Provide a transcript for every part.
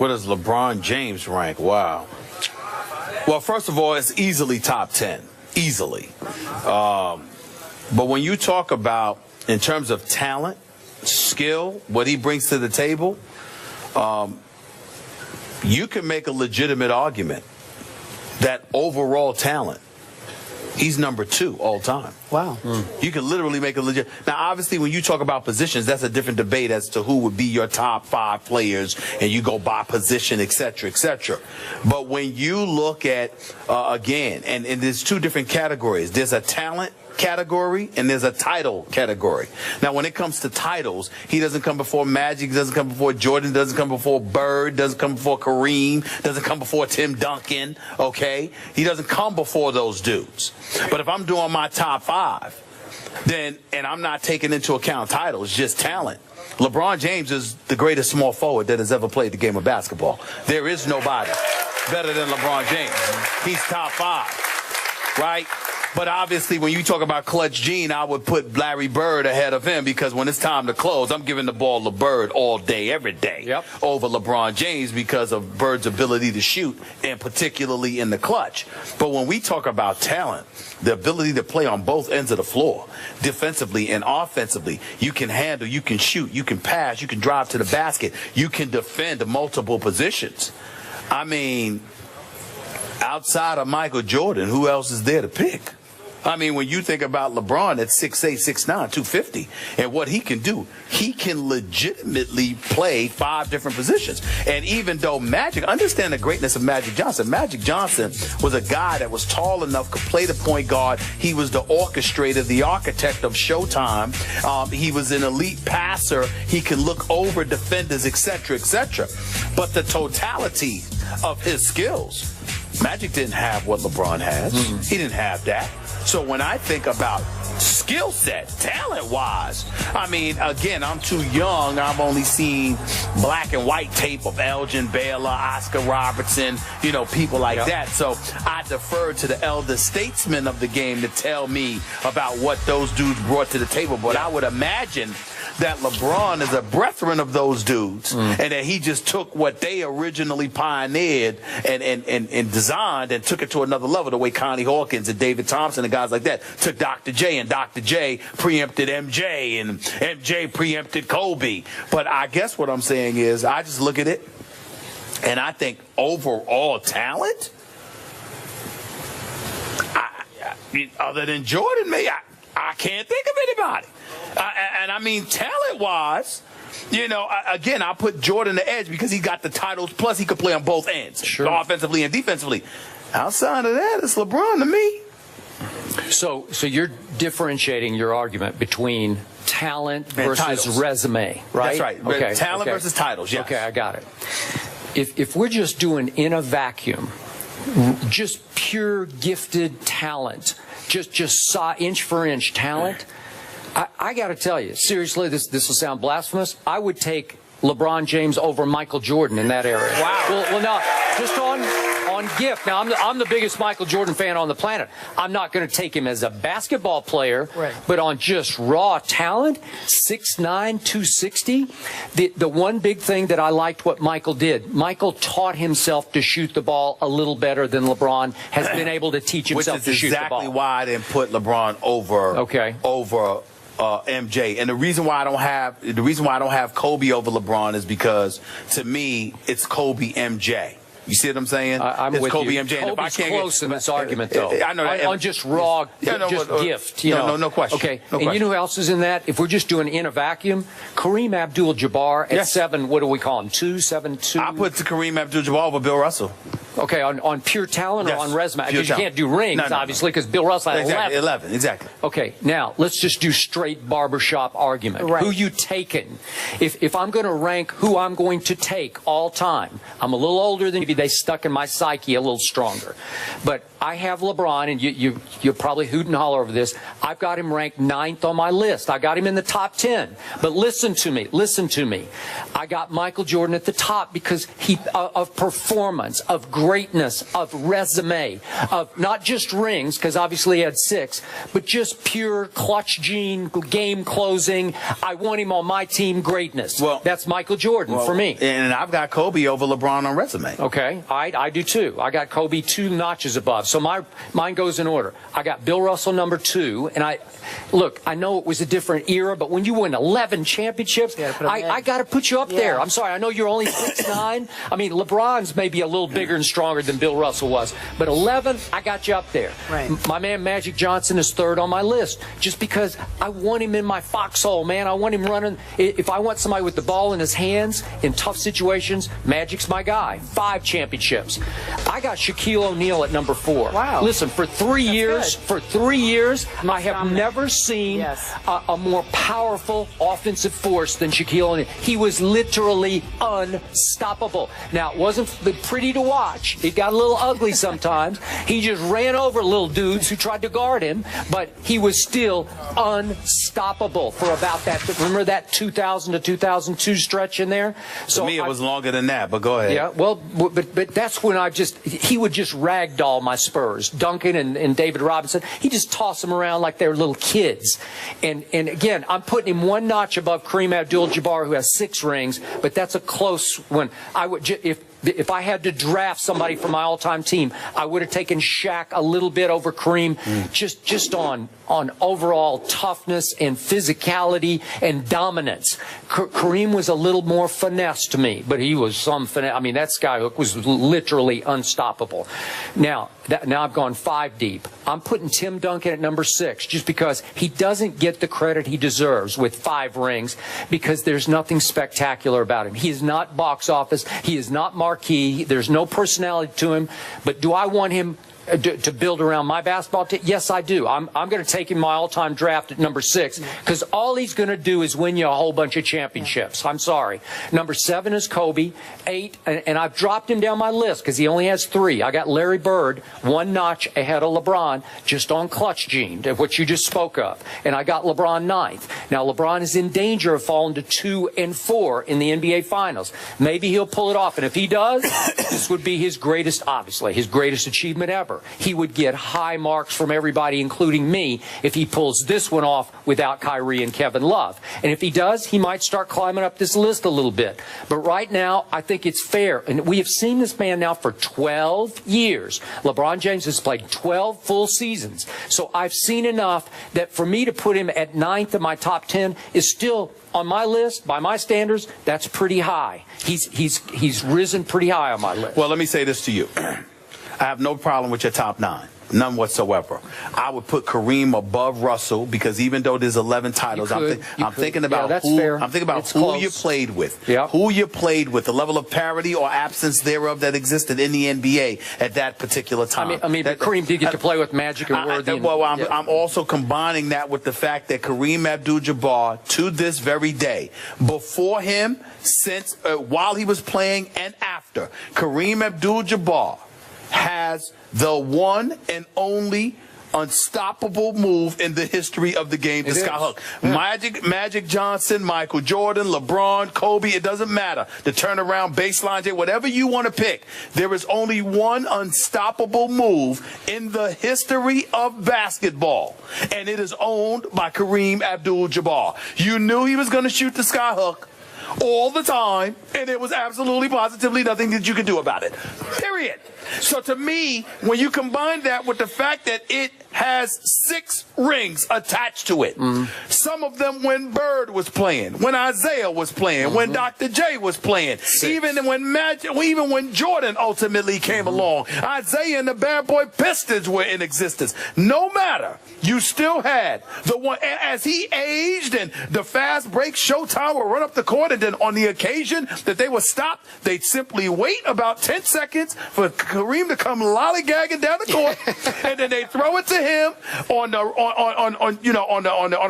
Where does LeBron James rank? Wow. Well, first of all, it's easily top 10. Easily. But when you talk about, in terms of talent, skill, what he brings to the table, you can make a legitimate argument that overall talent, he's number 2 all time. Wow. You can literally make a legit. Now, obviously, when you talk about positions, that's a different debate as to who would be your top 5 players, and you go by position, et cetera, et cetera. But when you look at, again, and there's 2 different categories. There's a talent category and there's a title category. Now, when it comes to titles, he doesn't come before Magic, doesn't come before Jordan, doesn't come before Bird, doesn't come before Kareem, doesn't come before Tim Duncan, okay? He doesn't come before those dudes. But if I'm doing my top 5, then, and I'm not taking into account titles, just talent, LeBron James is the greatest small forward that has ever played the game of basketball. There is nobody better than LeBron James. He's top 5, right? But obviously, when you talk about Clutch Gene, I would put Larry Bird ahead of him, because when it's time to close, I'm giving the ball to Bird all day, every day, over LeBron James, because of Bird's ability to shoot, and particularly in the clutch. But when we talk about talent, the ability to play on both ends of the floor, defensively and offensively, you can handle, you can shoot, you can pass, you can drive to the basket, you can defend multiple positions. I mean, outside of Michael Jordan, who else is there to pick? I mean, when you think about LeBron at 6'8", 6'9", 250, and what he can do, he can legitimately play 5 different positions. And even though Magic, understand the greatness of Magic Johnson. Magic Johnson was a guy that was tall enough, could play the point guard. He was the orchestrator, the architect of Showtime. He was an elite passer. He could look over defenders, etc., etc. But the totality of his skills, Magic didn't have what LeBron has. He didn't have that. So when I think about skill set, talent-wise, I mean, again, I'm too young. I've only seen black and white tape of Elgin Baylor, Oscar Robertson, you know, people like that. So I defer to the elder statesmen of the game to tell me about what those dudes brought to the table. But I would imagine that LeBron is a brethren of those dudes, and that he just took what they originally pioneered and designed and took it to another level, the way Connie Hawkins and David Thompson and guys like that took Dr. J, and Dr. J preempted MJ, and MJ preempted Kobe. But I guess what I'm saying is, I just look at it, and I think overall talent, other than Jordan, I can't think of anybody. And I mean, talent-wise, you know, again, I put Jordan the edge because he got the titles, plus he could play on both ends, offensively and defensively. Outside of that, it's LeBron to me. So you're differentiating your argument between talent versus resume, right? That's right. Okay. Talent versus titles, yes. Okay, I got it. If we're just doing in a vacuum, just pure gifted talent, just inch for inch talent, I got to tell you, seriously, this will sound blasphemous. I would take LeBron James over Michael Jordan in that area. Wow. Well, now, just on gift. Now, I'm the biggest Michael Jordan fan on the planet. I'm not going to take him as a basketball player, but on just raw talent, 6'9", 260. The one big thing that I liked what Michael did, Michael taught himself to shoot the ball a little better than LeBron has been able to teach himself to shoot the ball. Which is exactly why I didn't put LeBron over MJ. And the reason why I don't have Kobe over LeBron is because, to me, it's Kobe MJ. You see what I'm saying? I'm it's with Kobe you. MJ. And Kobe's if I can't close in this argument, though. I know that. On just raw, gift. You know. No question. Okay. No and question. you know who else is in that? If we're just doing in a vacuum, Kareem Abdul-Jabbar at 7. What do we call him? 2'7", 2. I put Kareem Abdul-Jabbar over Bill Russell. Okay, on pure talent or on resume? Because you can't do rings, obviously, because Bill Russell had 11. Exactly. Okay, now, let's just do straight barbershop argument. Who you taking? If I'm going to rank who I'm going to take all time, I'm a little older than maybe they stuck in my psyche a little stronger. But I have LeBron, and you'll probably hoot and holler over this. I've got him ranked 9th on my list. I got him in the top 10. But listen to me. I got Michael Jordan at the top because of performance, of great greatness, of resume, of not just rings, because obviously he had 6, but just pure clutch gene, game closing. I want him on my team greatness. Well, that's Michael Jordan for me. And I've got Kobe over LeBron on resume. Okay, I do too. I got Kobe 2 notches above. So mine goes in order. I got Bill Russell number 2, and I know it was a different era, but when you win 11 championships, I got to put you up there. I'm sorry, I know you're only 6'9". I mean, LeBron's maybe a little bigger and stronger than Bill Russell was, but 11, I got you up there. Right. My man Magic Johnson is 3rd on my list, just because I want him in my foxhole, man. I want him running. If I want somebody with the ball in his hands in tough situations, Magic's my guy. 5 championships. I got Shaquille O'Neal at number 4. Wow. Listen, for 3 years, I have never seen a more powerful offensive force than Shaquille O'Neal. He was literally unstoppable. Now, it wasn't pretty to watch. It got a little ugly sometimes. He just ran over little dudes who tried to guard him, but he was still unstoppable for about that. Remember that 2000 to 2002 stretch in there? So to me, it was longer than that, but go ahead. Yeah, well, but that's when he would just ragdoll my Spurs. Duncan and David Robinson, he just tossed them around like they were little kids. And again, I'm putting him 1 notch above Kareem Abdul-Jabbar, who has 6 rings, but that's a close one. I would, if I had to draft somebody for my all-time team, I would have taken Shaq a little bit over Kareem, just on overall toughness and physicality and dominance. Kareem was a little more finesse to me, but he was some finesse. I mean, that skyhook was literally unstoppable. Now I've gone 5 deep. I'm putting Tim Duncan at number 6 just because he doesn't get the credit he deserves with 5 rings, because there's nothing spectacular about him. He is not box office. He is not marquee. There's no personality to him. But do I want him to build around my basketball team? Yes, I do. I'm going to take him my all-time draft at number 6, because all he's going to do is win you a whole bunch of championships. I'm sorry. Number 7 is Kobe. 8, and I've dropped him down my list because he only has 3. I got Larry Bird 1 notch ahead of LeBron, just on clutch gene, what you just spoke of. And I got LeBron 9th. Now, LeBron is in danger of falling to 2 and 4 in the NBA Finals. Maybe he'll pull it off, and if he does, this would be his greatest achievement ever. He would get high marks from everybody, including me, if he pulls this one off without Kyrie and Kevin Love. And if he does, he might start climbing up this list a little bit. But right now, I think it's fair. And we have seen this man now for 12 years. LeBron James has played 12 full seasons. So I've seen enough that for me to put him at 9th in my top 10 is still, on my list, by my standards, that's pretty high. He's risen pretty high on my list. Well, let me say this to you. I have no problem with your top 9. None whatsoever. I would put Kareem above Russell, because even though there's 11 titles, I'm thinking about who you played with. Yeah. Who you played with, the level of parity or absence thereof that existed in the NBA at that particular time. I mean, Kareem did get to play with Magic and Worthy. I'm also combining that with the fact that Kareem Abdul-Jabbar, to this very day, before him, since while he was playing and after, Kareem Abdul-Jabbar has the one and only unstoppable move in the history of the game, the skyhook. Yeah. Magic Johnson, Michael Jordan, LeBron, Kobe, it doesn't matter. The turnaround, baseline, whatever you want to pick. There is only one unstoppable move in the history of basketball, and it is owned by Kareem Abdul-Jabbar. You knew he was going to shoot the skyhook all the time, and there was absolutely positively nothing that you could do about it. Period. So to me, when you combine that with the fact that it has 6 rings attached to it, some of them when Bird was playing, when Isaiah was playing, when Dr. J was playing, even when Jordan ultimately came along, Isaiah and the Bad Boy Pistons were in existence. No matter, you still had the one, as he aged and the fast break Showtime would run up the court, and then on the occasion that they were stopped, they'd simply wait about 10 seconds for Kareem to come lollygagging down the court, and then they throw it to him on the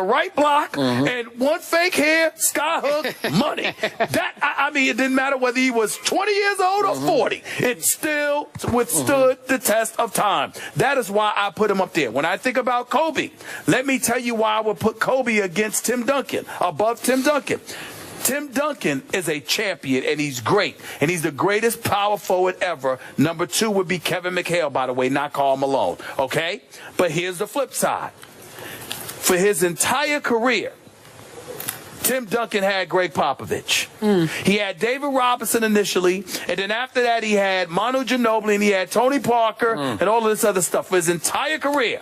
right block, and one fake hair, skyhook, money. That I mean, it didn't matter whether he was 20 years old or 40. It still withstood the test of time. That is why I put him up there. When I think about Kobe, let me tell you why I would put Kobe against Tim Duncan, above Tim Duncan. Tim Duncan is a champion, and he's great. And he's the greatest power forward ever. Number 2 would be Kevin McHale, by the way, not Karl Malone. Okay? But here's the flip side. For his entire career, Tim Duncan had Greg Popovich. He had David Robinson initially, and then after that he had Manu Ginobili, and he had Tony Parker, and all of this other stuff. For his entire career,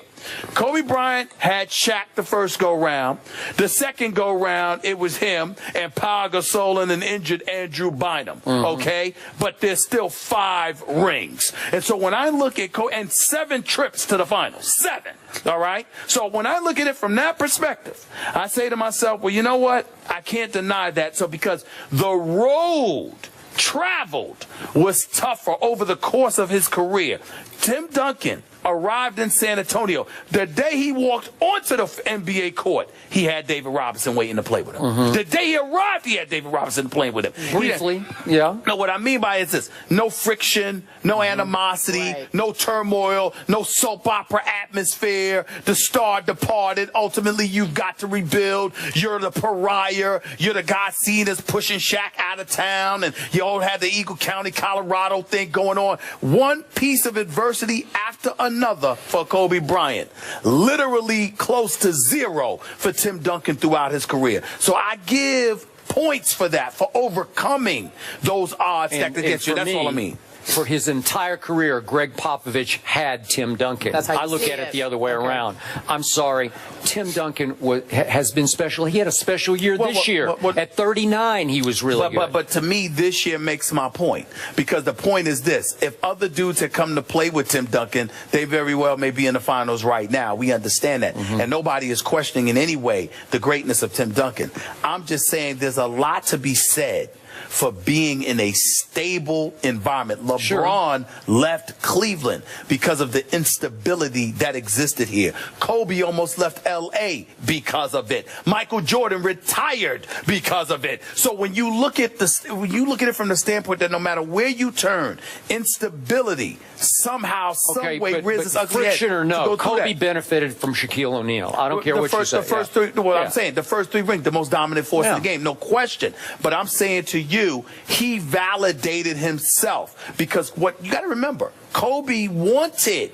Kobe Bryant had Shaq the first go-round. The second go-round, it was him and Pau Gasol and an injured Andrew Bynum, okay? But there's still 5 rings. And so when I look at Kobe, and 7 trips to the finals, 7, all right? So when I look at it from that perspective, I say to myself, well, you know what? I can't deny that. So because the road traveled was tougher over the course of his career, Tim Duncan arrived in San Antonio. The day he walked onto the NBA court, he had David Robinson waiting to play with him. The day he arrived, he had David Robinson playing with him. Briefly, yeah. No, what I mean by it is this: no friction, no animosity, no turmoil, no soap opera atmosphere. The star departed. Ultimately, you've got to rebuild. You're the pariah. You're the guy seen as pushing Shaq out of town, and you all had the Eagle County, Colorado thing going on. One piece of adversity after another for Kobe Bryant. Literally close to 0 for Tim Duncan throughout his career. So I give points for that, for overcoming those odds stacked against you. That's all I mean. For his entire career, Greg Popovich had Tim Duncan. That's how I look at it the other way around. I'm sorry. Tim Duncan has been special. He had a special year this year. At 39, he was really good. But to me, this year makes my point. Because the point is this. If other dudes had come to play with Tim Duncan, they very well may be in the finals right now. We understand that. And nobody is questioning in any way the greatness of Tim Duncan. I'm just saying there's a lot to be said for being in a stable environment. LeBron left Cleveland because of the instability that existed here. Kobe almost left L.A. because of it. Michael Jordan retired because of it. So when you look at it from the standpoint that no matter where you turn, instability somehow, some way rears its ugly head. Friction or no, Kobe benefited from Shaquille O'Neal. I don't care what you say. The first 3, I'm saying, the first 3 rings, the most dominant force in the game, no question. But I'm saying to you, he validated himself, because what you got to remember, Kobe wanted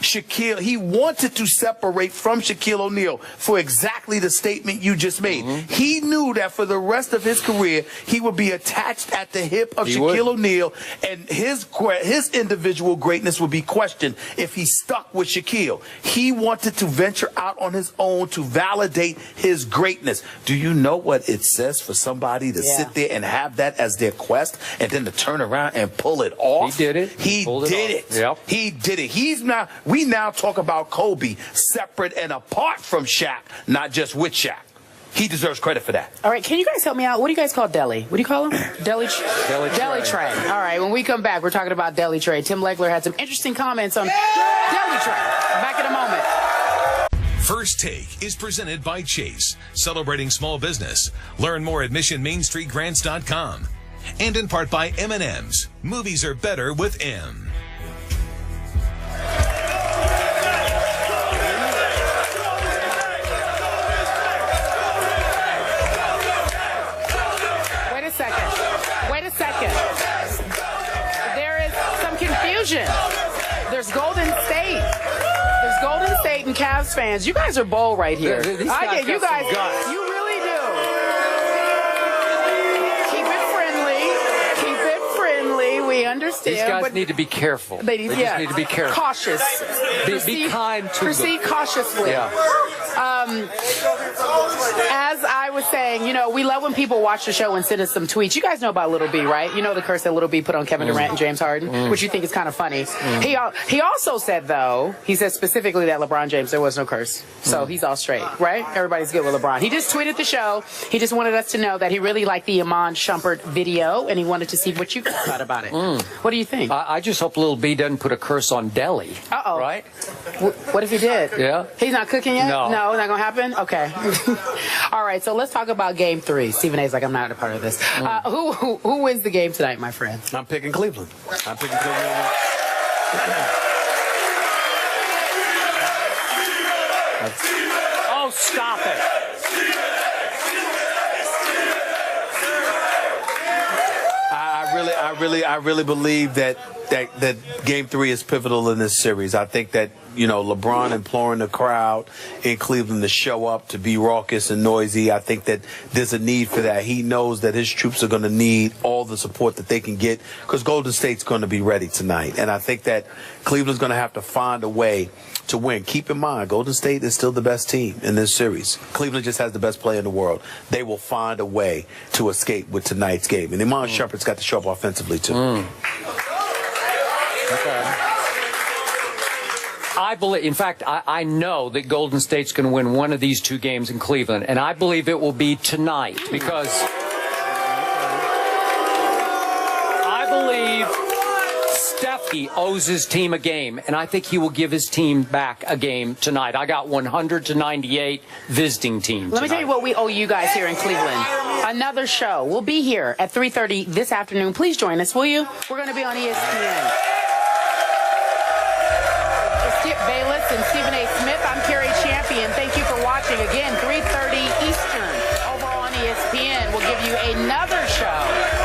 Shaquille, he wanted to separate from Shaquille O'Neal for exactly the statement you just made. He knew that for the rest of his career, he would be attached at the hip of Shaquille O'Neal, and his individual greatness would be questioned if he stuck with Shaquille. He wanted to venture out on his own to validate his greatness. Do you know what it says for somebody to sit there and have that as their quest, and then to turn around and pull it off? He did it. He did it. Yep. He did it. We now talk about Kobe separate and apart from Shaq, not just with Shaq. He deserves credit for that. All right, can you guys help me out? What do you guys call deli? What do you call him? Deli tray. All right, when we come back, we're talking about deli tray. Tim Legler had some interesting comments on deli tray. Back in a moment. First Take is presented by Chase, celebrating small business. Learn more at missionmainstreetgrants.com. And in part by M&M's. Movies are better with M. Wait a second. There is some confusion. There's Golden State. There's Golden State and Cavs fans. You guys are bold right here. I get you guys. You really do. Keep it friendly. Keep it friendly. We understand. These guys need to be careful. They just need to be careful. Cautious. Be kind to them. Proceed cautiously. Yeah. As I was saying, you know, we love when people watch the show and send us some tweets. You guys know about Little B, right? You know the curse that Little B put on Kevin Durant and James Harden, which you think is kind of funny. He also said, though, he said specifically that LeBron James, there was no curse. So he's all straight, right? Everybody's good with LeBron. He just tweeted the show. He just wanted us to know that he really liked the Iman Shumpert video, and he wanted to see what you guys thought about it. What do you think? I just hope Little B doesn't put a curse on deli. Uh-oh. Right? What if he did? Yeah. He's not cooking yet? No. No, not going to happen? Okay. All right, so let's talk about Game 3. Stephen A's like, I'm not a part of this. Who wins the game tonight, my friend? I'm picking Cleveland. Oh, stop it. I really believe that Game 3 is pivotal in this series. I think that, LeBron imploring the crowd in Cleveland to show up, to be raucous and noisy. I think that there's a need for that. He knows that his troops are going to need all the support that they can get because Golden State's going to be ready tonight. And I think that Cleveland's going to have to find a way to win. Keep in mind, Golden State is still the best team in this series. Cleveland just has the best player in the world. They will find a way to escape with tonight's game. And Iman Shumpert's got to show up offensively, too. Okay. I believe, in fact, I know that Golden State's going to win one of these two games in Cleveland, and I believe it will be tonight because I believe Steffi owes his team a game, and I think he will give his team back a game tonight. I got 100-98 visiting team Let me tell you what we owe you guys here in Cleveland. Another show. We'll be here at 3:30 this afternoon. Please join us, will you? We're going to be on ESPN. Skip Bayless and Stephen A. Smith. I'm Carrie Champion. Thank you for watching. Again, 3:30 Eastern over on ESPN. We'll give you another show